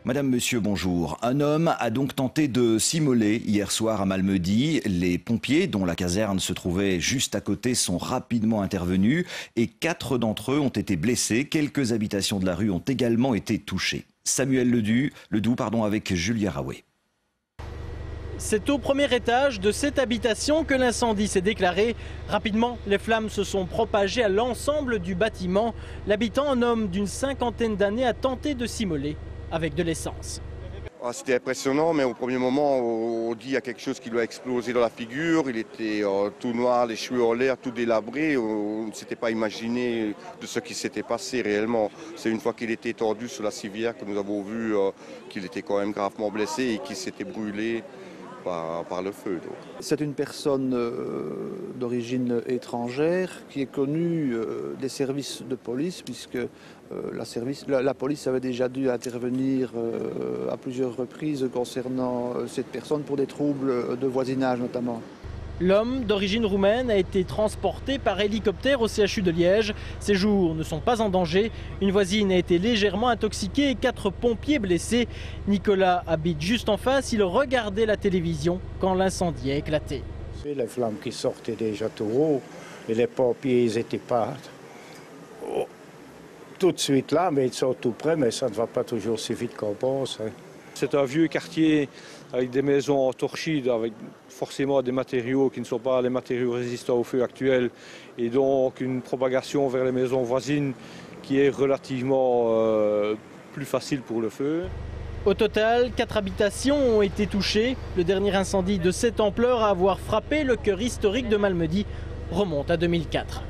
Madame, monsieur, bonjour. Un homme a donc tenté de s'immoler hier soir à Malmedy. Les pompiers, dont la caserne se trouvait juste à côté, sont rapidement intervenus et 4 d'entre eux ont été blessés. Quelques habitations de la rue ont également été touchées. Samuel Ledoux, avec Julia Raway. C'est au premier étage de cette habitation que l'incendie s'est déclaré. Rapidement, les flammes se sont propagées à l'ensemble du bâtiment. L'habitant, un homme d'une 50aine d'années, a tenté de s'immoler avec de l'essence. C'était impressionnant, mais au premier moment, on dit qu'il y a quelque chose qui lui a explosé dans la figure. Il était tout noir, les cheveux en l'air, tout délabré. On ne s'était pas imaginé de ce qui s'était passé réellement. C'est une fois qu'il était tordu sur la civière que nous avons vu qu'il était quand même gravement blessé et qu'il s'était brûlé par le feu. C'est une personne d'origine étrangère qui est connue des services de police puisque la police avait déjà dû intervenir à plusieurs reprises concernant cette personne pour des troubles de voisinage notamment. L'homme d'origine roumaine a été transporté par hélicoptère au CHU de Liège. Ses jours ne sont pas en danger. Une voisine a été légèrement intoxiquée et 4 pompiers blessés. Nicolas habite juste en face. Il regardait la télévision quand l'incendie a éclaté. C'est les flammes qui sortaient déjà tout haut et les pompiers n'étaient pas tout de suite là, mais ils sont tout près, mais ça ne va pas toujours si vite qu'on pense. C'est un vieux quartier avec des maisons en torchis, avec forcément des matériaux qui ne sont pas les matériaux résistants au feu actuel, et donc une propagation vers les maisons voisines qui est relativement plus facile pour le feu. Au total, 4 habitations ont été touchées. Le dernier incendie de cette ampleur à avoir frappé le cœur historique de Malmedy remonte à 2004.